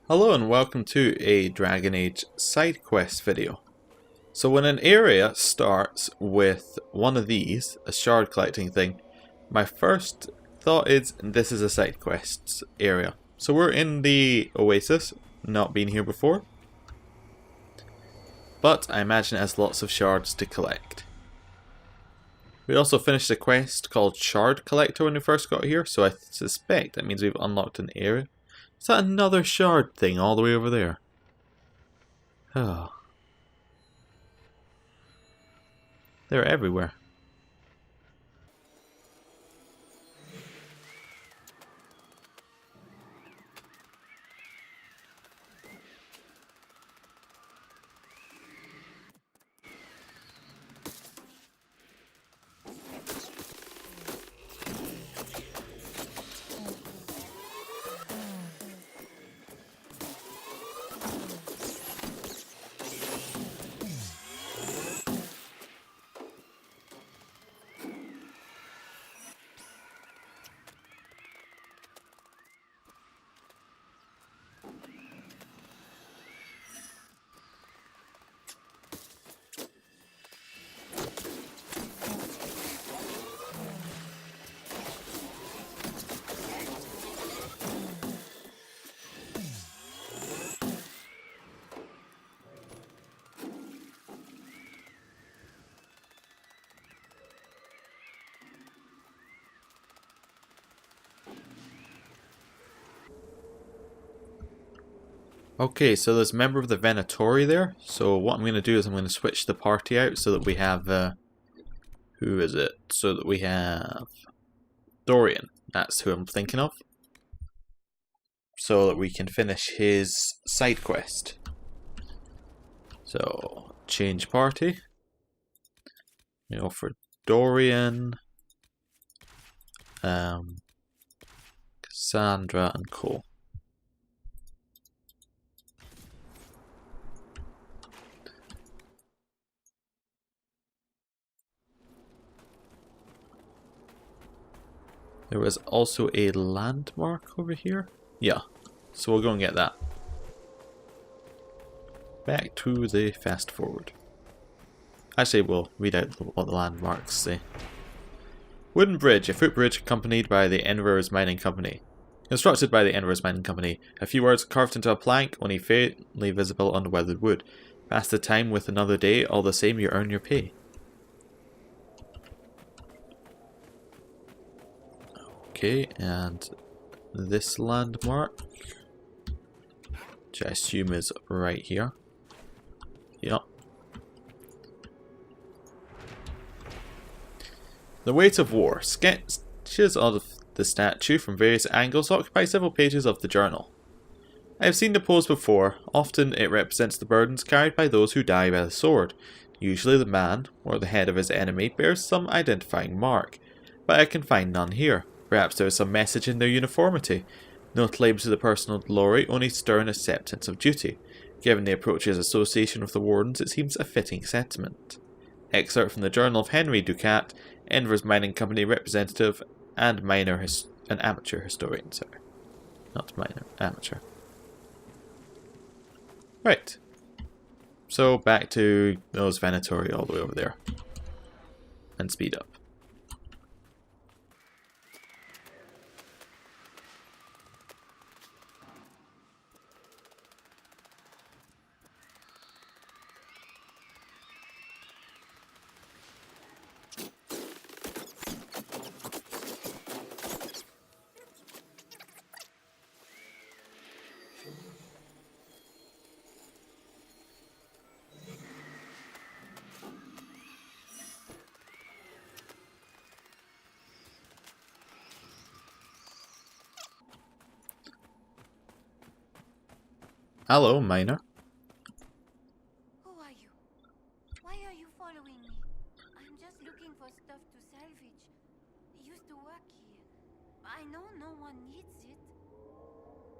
Hello and welcome to a Dragon Age side quest video. So when an area starts with one of these, a shard collecting thing, my first thought is this is a side quests area. So we're in the Oasis, not been here before, but I imagine it has lots of shards to collect. We also finished a quest called Shard Collector when we first got here, so I suspect that means we've unlocked an area. Is that another shard thing all the way over there? Oh. They're everywhere. Okay, so there's a member of the Venatori there. So what I'm going to do is I'm going to switch the party out so that we have... who is it? So that we have... Dorian. That's who I'm thinking of. So that we can finish his side quest. So, change party. You know, for Dorian... Cassandra and Cole. There was also a landmark over here. Yeah, so we'll go and get that. Back to the fast forward. Actually, we'll read out what the landmarks say. Wooden bridge, a footbridge accompanied by the Enver's Mining Company. Constructed by the Enver's Mining Company. A few words carved into a plank, only faintly visible on the weathered wood. Pass the time with another day, all the same you earn your pay. Okay, and this landmark, which I assume is right here. Yep. The Weight of War. Sketches of the statue from various angles occupy several pages of the journal. I have seen the pose before. Often it represents the burdens carried by those who die by the sword. Usually the man, or the head of his enemy, bears some identifying mark, but I can find none here. Perhaps there is some message in their uniformity. No claims to the personal glory, only stern acceptance of duty. Given the approach's association with the Wardens, it seems a fitting sentiment. Excerpt from the Journal of Henry Ducat, Enver's Mining Company representative and an amateur historian, sorry. Not minor, amateur. Right. So back to those Venatori all the way over there. And speed up. Hello, miner. Who are you? Why are you following me? I'm just looking for stuff to salvage. I used to work here. I know no one needs it.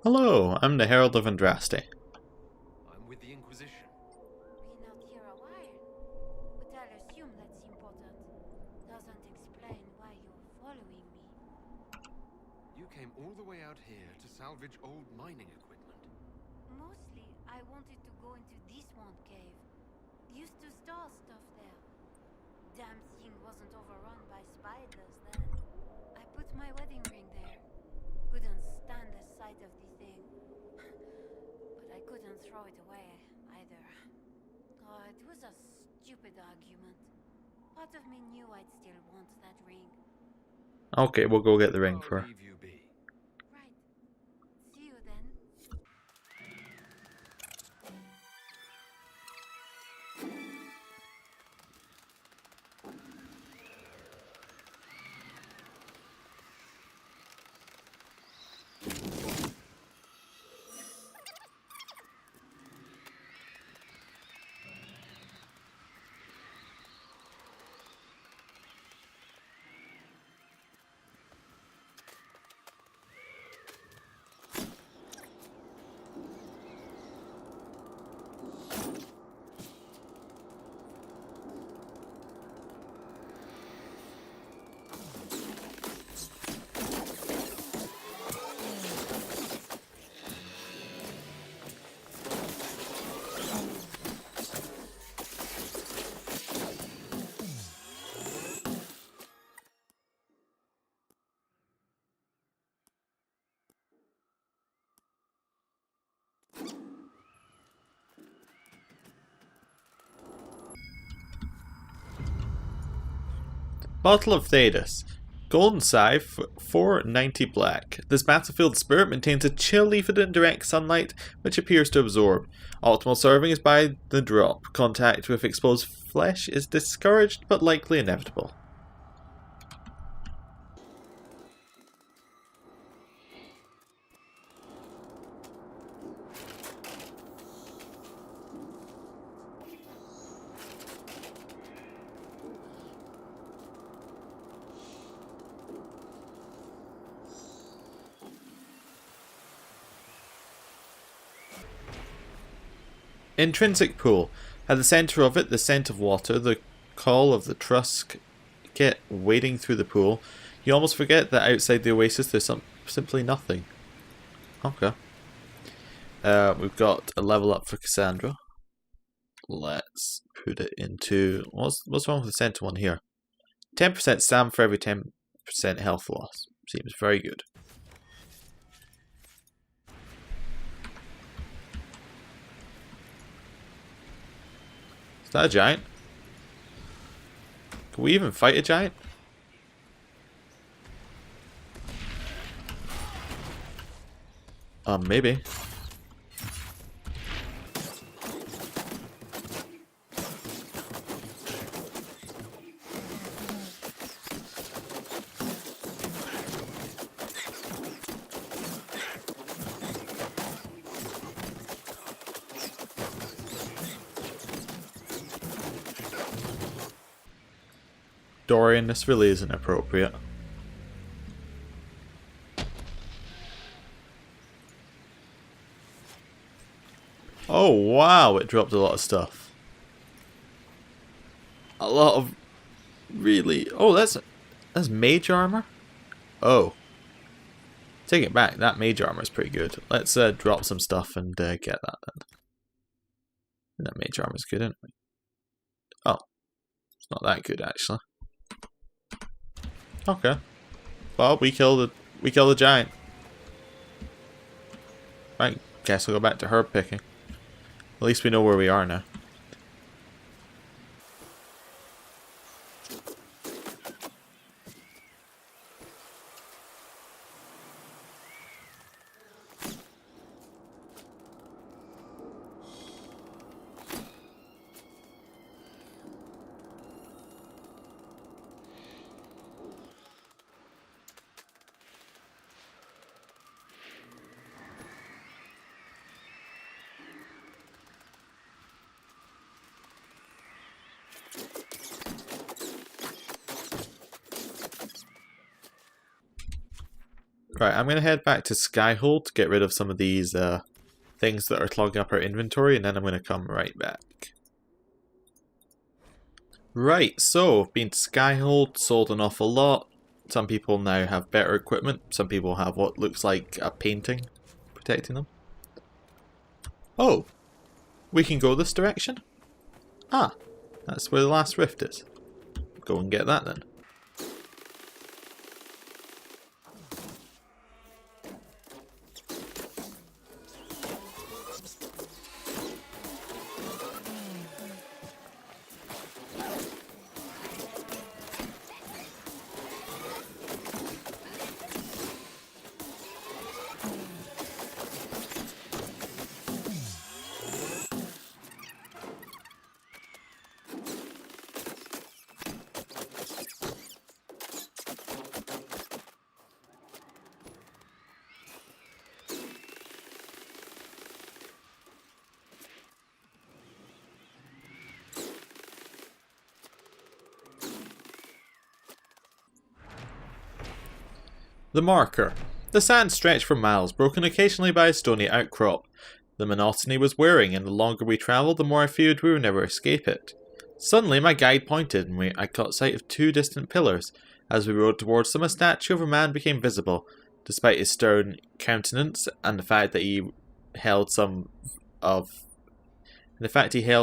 Hello, I'm the Herald of Andraste. I'm with the Inquisition. Been out here a while, but I'll assume that's important. Doesn't explain why you're following me. You came all the way out here to salvage old mining equipment. wanted to go into this one cave. Used to store stuff there. Damn thing wasn't overrun by spiders then. I put my wedding ring there. Couldn't stand the sight of the thing. But I couldn't throw it away either. Oh, it was a stupid argument. Part of me knew I'd still want that ring. Okay, we'll go get the ring for her. I'll leave you be. Right. See you then. Bottle of Thetis. Golden Scythe, 490 black. This battlefield spirit maintains a chill even in direct sunlight, which appears to absorb. Optimal serving is by the drop. Contact with exposed flesh is discouraged but likely inevitable. Intrinsic pool. At the centre of it, the scent of water, the call of the Trusk kit wading through the pool. You almost forget that outside the Oasis there's simply nothing. Okay. We've got a level up for Cassandra. Let's put it into... What's wrong with the centre one here? 10% stam for every 10% health loss. Seems very good. Is that a giant? Can we even fight a giant? Maybe. Dorian, this really isn't appropriate. Oh wow, it dropped a lot of stuff. A lot of really... Oh, that's mage armor? Oh. Take it back, that mage armor is pretty good. Let's drop some stuff and get that then. That mage armor is good, isn't it? Oh. It's not that good actually. Okay. Well, we killed the giant. Right, guess we'll go back to herb picking. At least we know where we are now. Right, I'm going to head back to Skyhold to get rid of some of these things that are clogging up our inventory, and then I'm going to come right back. Right, so been to Skyhold, sold an awful lot. Some people now have better equipment. Some people have what looks like a painting protecting them. Oh, We can go this direction? Ah, that's where the last rift is. Go and get that then. The marker. The sand stretched for miles, broken occasionally by a stony outcrop. The monotony was wearing, and the longer we travelled, the more I feared we would never escape it. Suddenly my guide pointed, and I caught sight of two distant pillars. As we rode towards them, a statue of a man became visible. Despite his stern countenance, and the fact that he held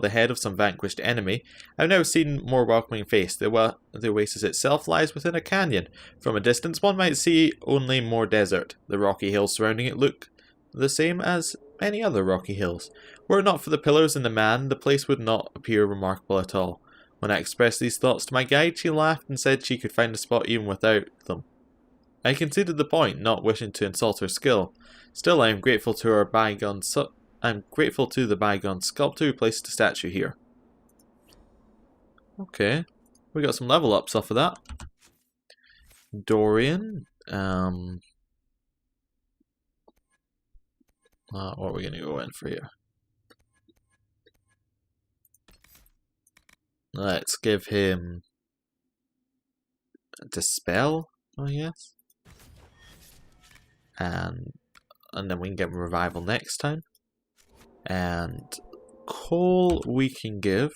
the head of some vanquished enemy, I've now seen more welcoming face. The oasis itself lies within a canyon. From a distance one might see only more desert. The rocky hills surrounding it look the same as many other rocky hills. Were it not for the pillars and the man, the place would not appear remarkable at all. When I expressed these thoughts to my guide, she laughed and said she could find the spot even without them. I conceded the point, not wishing to insult her skill. Still, I am grateful to the bygone sculptor who placed the statue here. Okay. We got some level ups off of that. Dorian. What are we going to go in for here? Let's give him Dispel, I guess. And then we can give him Revival next time. And Cole we can give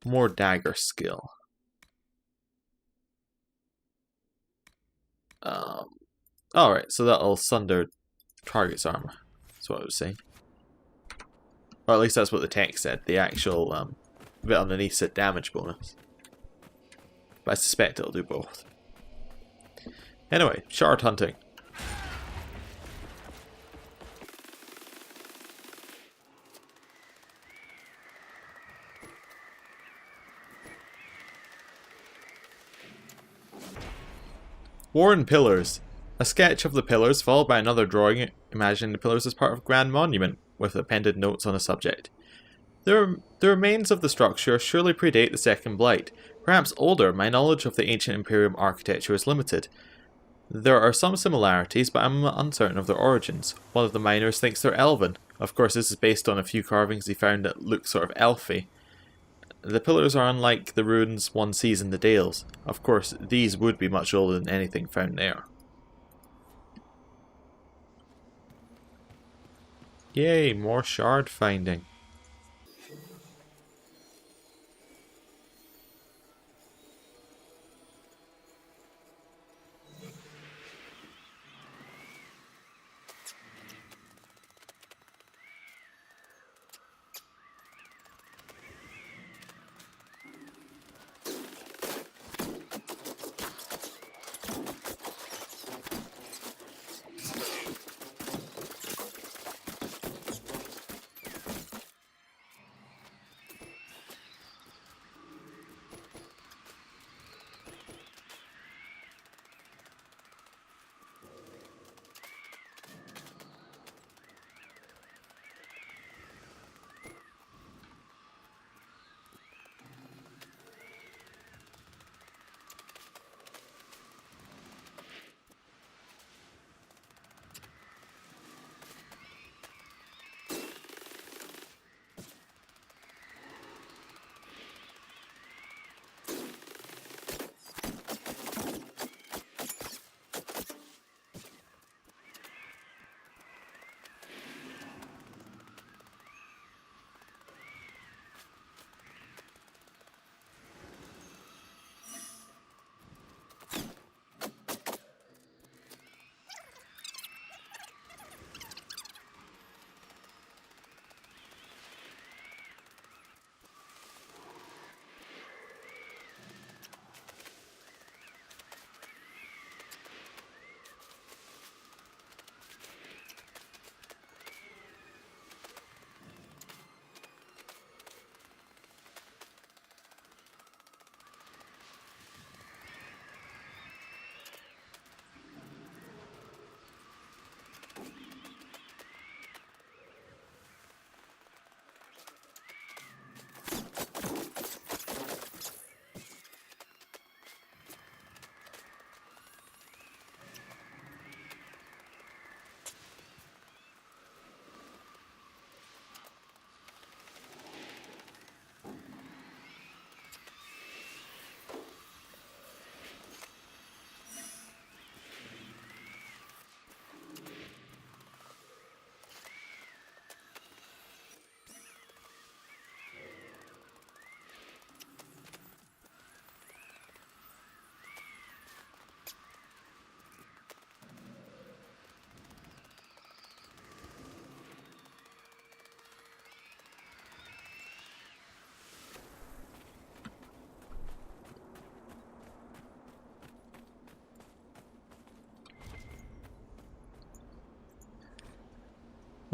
more dagger skill. Alright, so that'll sunder target's armor. That's what I was saying. Or at least that's what the text said. The actual bit underneath said damage bonus. But I suspect it'll do both. Anyway, shard hunting. Worn Pillars. A sketch of the pillars followed by another drawing imagining the pillars as part of a grand monument with appended notes on a subject. The remains of the structure surely predate the Second Blight. Perhaps older, my knowledge of the ancient Imperium architecture is limited. There are some similarities, but I'm uncertain of their origins. One of the miners thinks they're elven. Of course, this is based on a few carvings he found that look sort of elfy. The pillars are unlike the ruins one sees in the Dales. Of course, these would be much older than anything found there. Yay, more shard finding.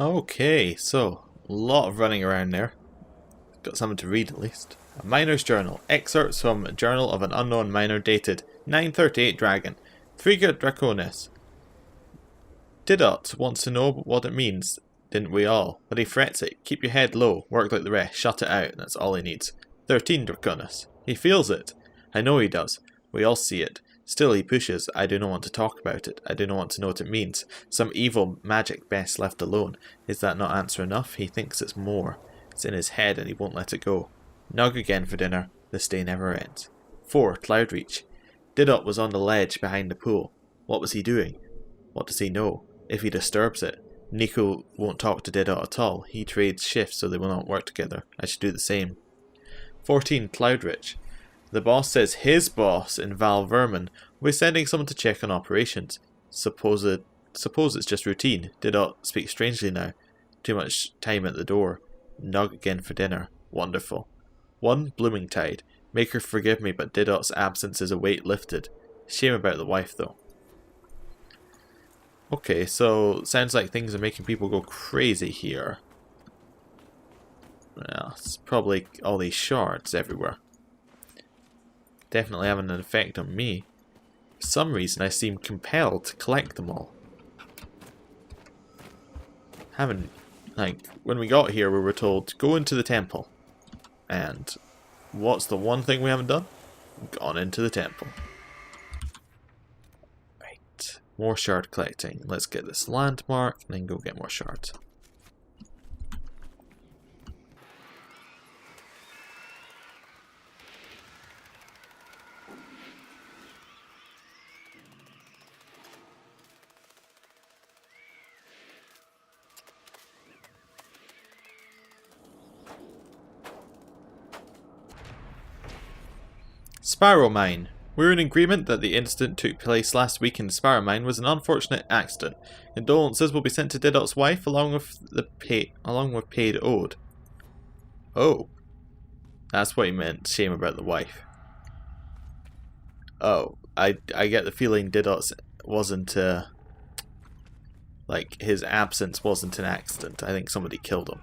Okay, so a lot of running around there. Got something to read at least. A miner's journal. Excerpts from a journal of an unknown miner dated 938 Dragon. 3 good Draconis. Didot wants to know what it means, didn't we all? But he frets it. Keep your head low, work like the rest, shut it out, that's all he needs. 13 Draconis. He feels it. I know he does. We all see it. Still he pushes. I do not want to talk about it. I do not want to know what it means. Some evil magic best left alone. Is that not answer enough? He thinks it's more. It's in his head and he won't let it go. Nug again for dinner. This day never ends. 4. Cloudreach. Didot was on the ledge behind the pool. What was he doing? What does he know? If he disturbs it, Nico won't talk to Didot at all. He trades shifts so they will not work together. I should do the same. 14. Cloudreach. The boss says his boss in Val Vermin will be sending someone to check on operations. Suppose it's just routine. Didot speaks strangely now. Too much time at the door. Nug again for dinner. Wonderful. 1. Blooming Tide. Make her forgive me, but Didot's absence is a weight lifted. Shame about the wife, though. Okay, so sounds like things are making people go crazy here. Well, it's probably all these shards everywhere. Definitely having an effect on me. For some reason, I seem compelled to collect them all. When we got here, we were told, go into the temple. And what's the one thing we haven't done? Gone into the temple. Right. More shard collecting. Let's get this landmark and then go get more shards. Sparrow Mine. We're in agreement that the incident took place last week in the Sparrow Mine was an unfortunate accident. Condolences will be sent to Didot's wife along with paid owed. Oh. That's what he meant, shame about the wife. Oh, I get the feeling Didot's wasn't his absence wasn't an accident. I think somebody killed him.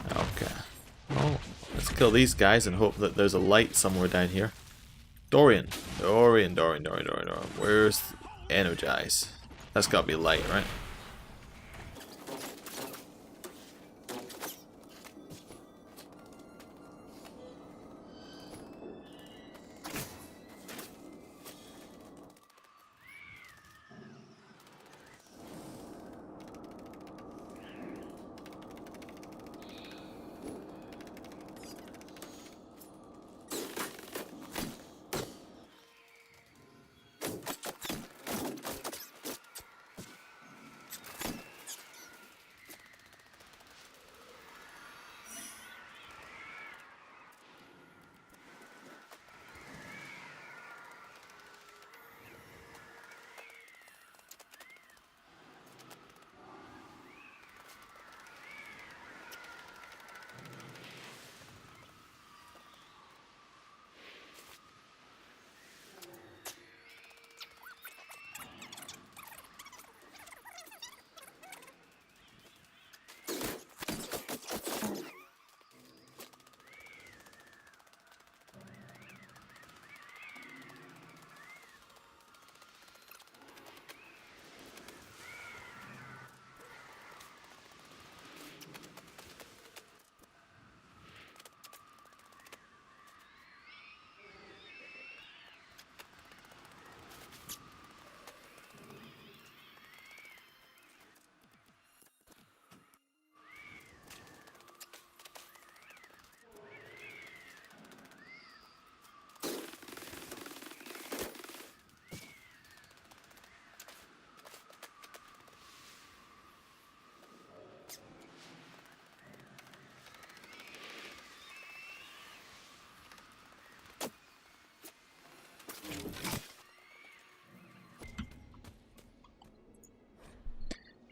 Okay. Well, let's kill these guys and hope that there's a light somewhere down here. Dorian. Where's Energize? That's gotta be light, right?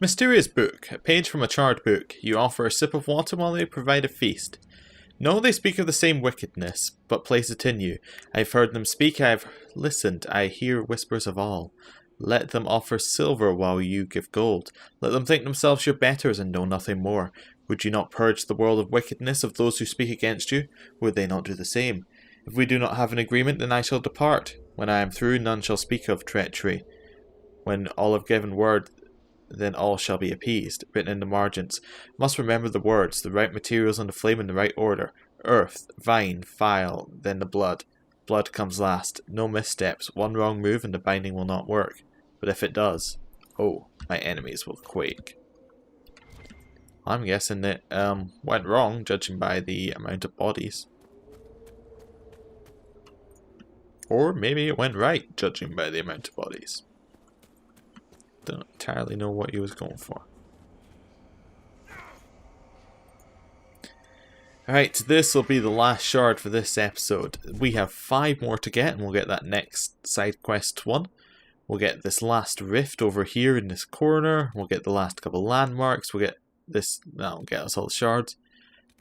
Mysterious book. A page from a charred book. You offer a sip of water while they provide a feast. No, they speak of the same wickedness, but place it in you. I've heard them speak, I've listened, I hear whispers of all. Let them offer silver while you give gold. Let them think themselves your betters and know nothing more. Would you not purge the world of wickedness of those who speak against you? Would they not do the same? If we do not have an agreement, then I shall depart. When I am through, none shall speak of treachery. When all have given word, then all shall be appeased. Written in the margins. Must remember the words, the right materials on the flame in the right order. Earth, vine, file, then the blood. Blood comes last. No missteps. One wrong move and the binding will not work. But if it does, oh, my enemies will quake. I'm guessing it went wrong, judging by the amount of bodies. Or maybe it went right, judging by the amount of bodies. Don't entirely know what he was going for. Alright, this will be the last shard for this episode. We have 5 more to get, and we'll get that next side quest one. We'll get this last rift over here in this corner. We'll get the last couple landmarks. We'll get this, that'll get us all the shards.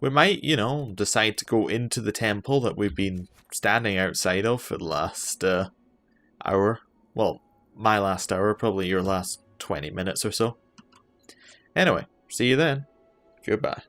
We might, you know, decide to go into the temple that we've been standing outside of for the last hour. Well, my last hour, probably your last 20 minutes or so. Anyway, see you then. Goodbye.